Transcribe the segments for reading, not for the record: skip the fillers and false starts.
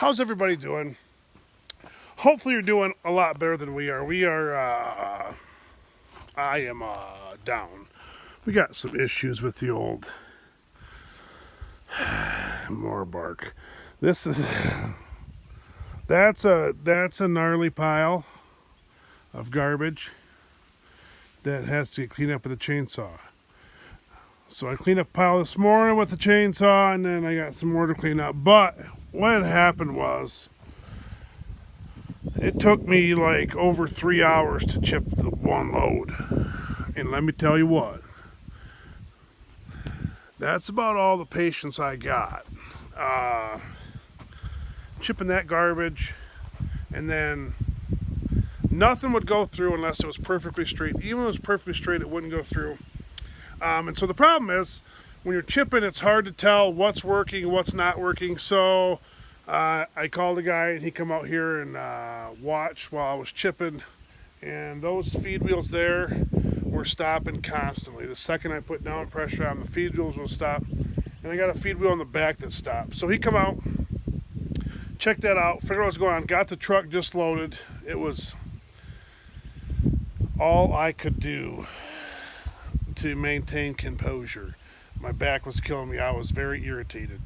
How's everybody doing? Hopefully, you're doing a lot better than we are. I am down. We got some issues with the old Morbark. This is that's a gnarly pile of garbage that has to get cleaned up with a chainsaw. So I cleaned up a pile this morning with the chainsaw, and then I got some more to clean up. But what had happened was, it took me like over 3 hours to chip the one load. And let me tell you what, that's about all the patience I got. Chipping that garbage, and then nothing would go through unless it was perfectly straight. Even if it was perfectly straight, it wouldn't go through. And so the problem is, when you're chipping, it's hard to tell what's working, what's not working. So I called a guy, and he come out here and watched while I was chipping. And those feed wheels there were stopping constantly. The second I put down pressure on, the feed wheels will stop. And I got a feed wheel in the back that stopped. So he come out, checked that out, figured out what's going on, got the truck just loaded. It was all I could do to maintain composure. My back was killing me. I was very irritated.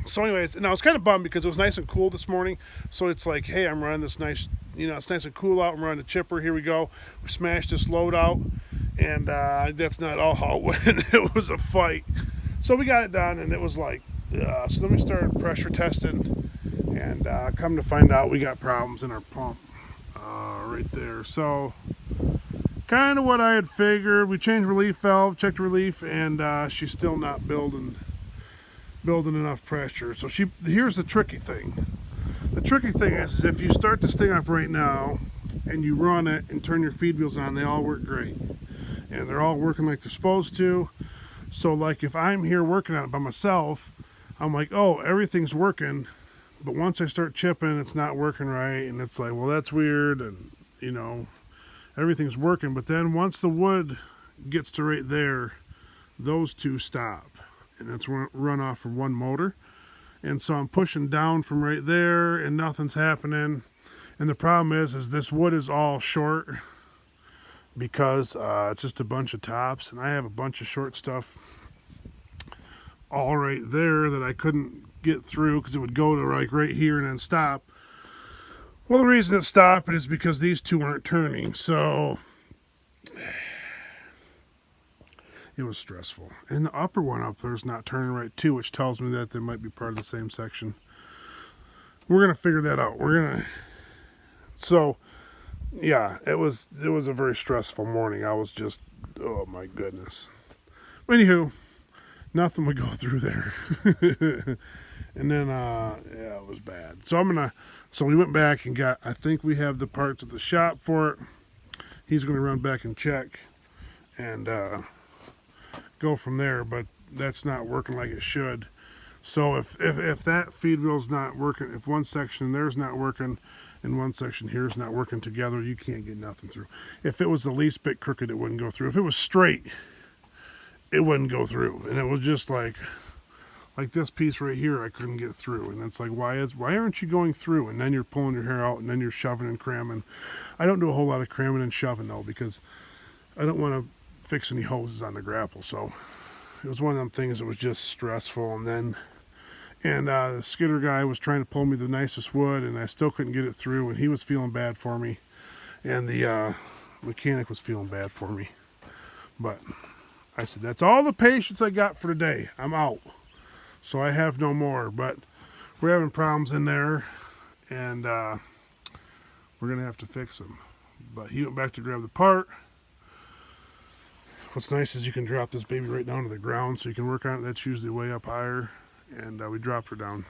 So anyways, and I was kind of bummed because it was nice and cool this morning. So it's like, hey, I'm running this nice, it's nice and cool out. I'm running the chipper. Here we go. We smashed this load out. And that's not all how it went. It was a fight. So we got it done, and it was like, so then we started pressure testing. And come to find out, we got problems in our pump right there. So kind of what I had figured. We changed relief valve, checked relief, and she's still not building enough pressure. So here's the tricky thing. The tricky thing is if you start this thing up right now and you run it and turn your feed wheels on, they all work great. And they're all working like they're supposed to. So like if I'm here working on it by myself, I'm like, oh, everything's working. But once I start chipping, it's not working right. And it's like, well, that's weird. And, everything's working. But then once the wood gets to right there, those two stop. And that's run off of one motor. And so I'm pushing down from right there, and nothing's happening. And the problem is this wood is all short because it's just a bunch of tops, and I have a bunch of short stuff all right there that I couldn't get through because it would go to like right here and then stop. Well, the reason it stopped is because these two aren't turning, so it was stressful. And the upper one up there is not turning right too, which tells me that they might be part of the same section. We're gonna figure that out. So yeah, it was a very stressful morning. I was just, oh my goodness. Anywho, nothing would go through there. And then yeah, it was bad. So we went back and I think we have the parts at the shop for it. He's gonna run back and check and go from there, but that's not working like it should. So if that feed wheel's not working, if one section there's not working and one section here's not working together, you can't get nothing through. If it was the least bit crooked, it wouldn't go through. If it was straight, it wouldn't go through. And it was just like this piece right here, I couldn't get through. And it's like, why aren't you going through? And then you're pulling your hair out, and then you're shoving and cramming. I don't do a whole lot of cramming and shoving though, because I don't want to fix any hoses on the grapple. So it was one of them things that was just stressful. And the skidder guy was trying to pull me the nicest wood, and I still couldn't get it through, and he was feeling bad for me, and the mechanic was feeling bad for me. But I said, that's all the patience I got for today. I'm out. So I have no more. But we're having problems in there, and we're gonna have to fix them. But he went back to grab the part. What's nice is you can drop this baby right down to the ground so you can work on it. That's usually way up higher. And we dropped her down.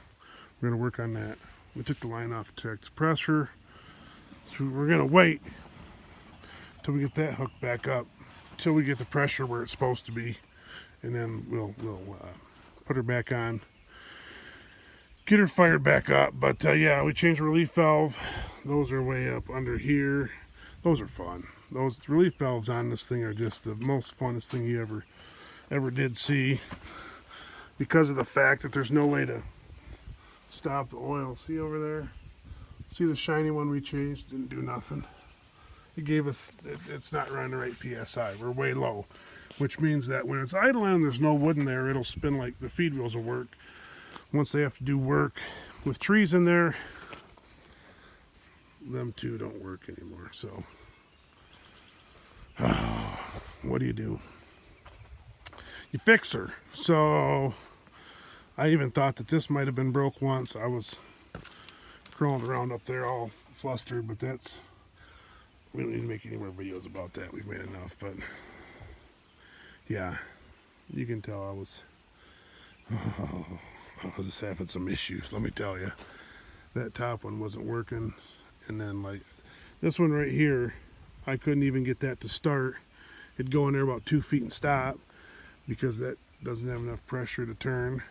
We're going to work on that. We took the line off to check the pressure. So we're going to wait till we get that hooked back up, till we get the pressure where it's supposed to be. And then we'll put her back on, get her fired back up. But yeah, we changed the relief valve. Those are way up under here. Those are fun. Those relief valves on this thing are just the most funnest thing you ever did see, because of the fact that there's no way to Stop the oil. See over there? See the shiny one we changed? Didn't do nothing. It gave us, it's not running the right PSI. We're way low, which means that when it's idling and there's no wood in there, it'll spin like the feed wheels will work. Once they have to do work with trees in there, them two don't work anymore. So, what do? You fix her. So, I even thought that this might have been broke once. I was crawling around up there all flustered, but that's, we don't need to make any more videos about that. We've made enough, but yeah, you can tell I was just having some issues, let me tell you. That top one wasn't working, and then like this one right here, I couldn't even get that to start. It'd go in there about 2 feet and stop because that doesn't have enough pressure to turn.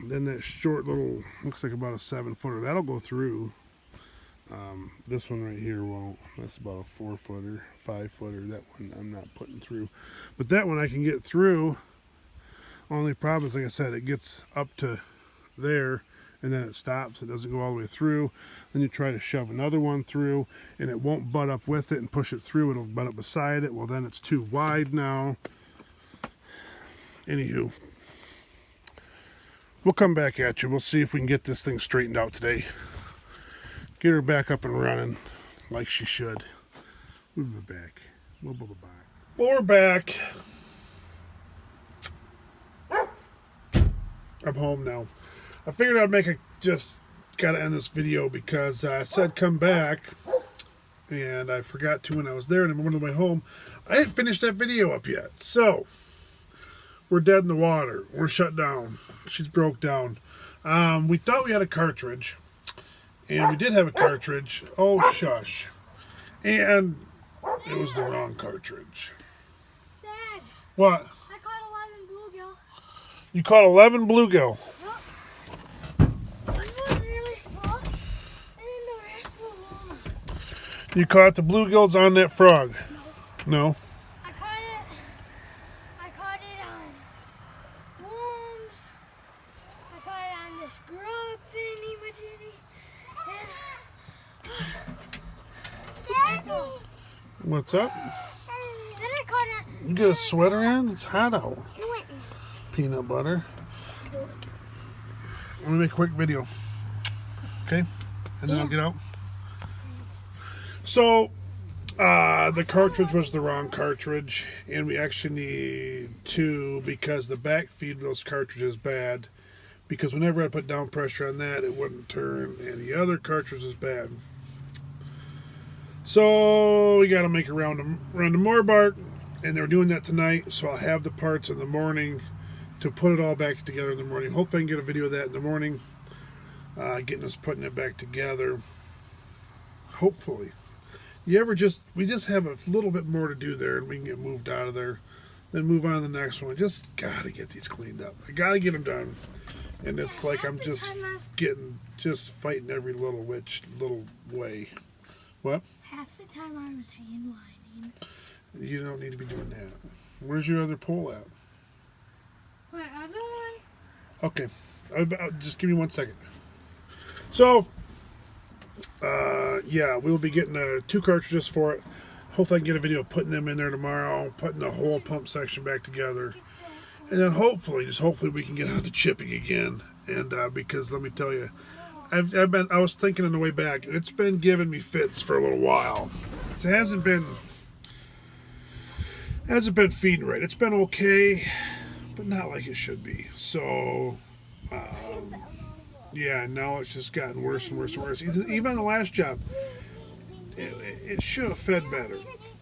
Then that short little, looks like about a 7-footer, that'll go through. This one right here won't. That's about a 4-footer, 5-footer. That one I'm not putting through, but that one I can get through. Only problem is, like I said, it gets up to there and then it stops. It doesn't go all the way through. Then you try to shove another one through and it won't butt up with it and push it through. It'll butt up beside it. Well, then it's too wide now. Anywho, we'll come back at you. We'll see if we can get this thing straightened out today. Get her back up and running like she should. We'll be back. We'll be back. Well, we're back. I'm home now. I figured I'd make a, just gotta end this video because I said come back and I forgot to when I was there and I'm on the way home. I didn't finish that video up yet. So, we're dead in the water. We're shut down. She's broke down. We thought we had a cartridge. And we did have a cartridge. Oh, shush. And it was the wrong cartridge. Dad. What? I caught 11 bluegill. You caught 11 bluegill? Yep. One was really small, and then the rest were largemouth. You caught the bluegills on that frog? No. I caught it on worms. I caught it on this grub thingy majiggy. Daddy. What's up? Then I caught it. You get a sweater in? It's hot out. No, wait. Peanut butter. Let me make a quick video. Okay? And then I'll get out. So, the cartridge was the wrong cartridge. And we actually need two because the back feed wheels cartridge is bad. Because whenever I put down pressure on that, it wouldn't turn. And the other cartridge is bad. So we got to make a run to Morbark, and they're doing that tonight. So I'll have the parts in the morning to put it all back together in the morning. Hopefully I can get a video of that in the morning, getting us putting it back together. Hopefully. We just have a little bit more to do there, and we can get moved out of there, then move on to the next one. I just gotta get these cleaned up. I gotta get them done, and it's like I'm just fighting every little way. What? Half the time I was hand lining. You don't need to be doing that. Where's your other pole at? My other one? Okay. Just give me 1 second. So, yeah, we'll be getting 2 cartridges for it. Hopefully I can get a video of putting them in there tomorrow, putting the whole pump section back together. And then hopefully we can get on to chipping again. And because let me tell you, I was thinking on the way back, and it's been giving me fits for a little while. It hasn't been feeding right. It's been okay, but not like it should be. So, yeah, now it's just gotten worse and worse and worse. Even on the last job, it should have fed better.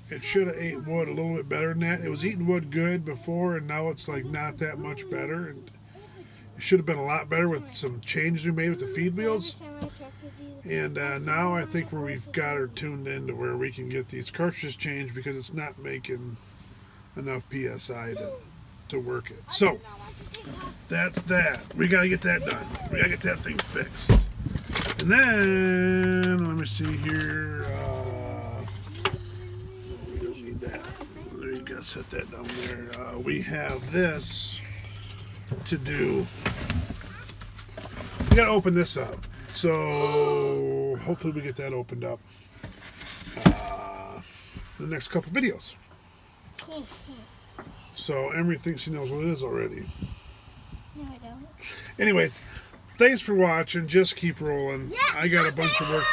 It should have ate wood a little bit better than that. It was eating wood good before, and now it's like not that much better. And it should have been a lot better with some changes we made with the feed wheels. And now I think we've got her tuned in to where we can get these cartridges changed because it's not making enough PSI to work it. So that's that. We got to get that done. We got to get that thing fixed. And then, let me see here. We don't need that. There you go. Set that down there. We have this. to do. We got to open this up. So hopefully we get that opened up the next couple videos. So Emery thinks she knows what it is already. No, I don't. Anyways, thanks for watching. Just keep rolling. Yeah, I got a bunch just of work.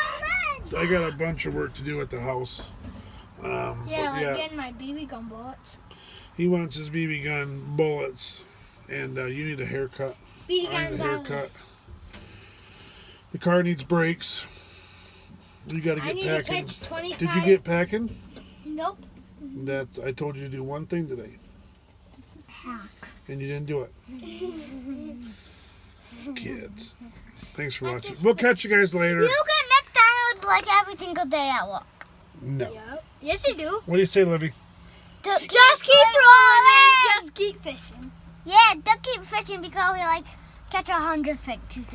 keep I got a bunch of work to do at the house. Yeah, but like getting my BB gun bullets. He wants his BB gun bullets, and you need a haircut. BB I need guns a are haircut. The car needs brakes. You got to I get need to packing. pitch 25. Did you get packing? Nope. That I told you to do one thing today, Pack. and you didn't do it. Kids. Thanks for watching. We'll catch you guys later. You get McDonald's like every single day at work. No. Yep. Yes, you do. What do you say, Livy? Just keep rolling and just keep fishing. Yeah, don't keep fishing because we like catch 100 fish.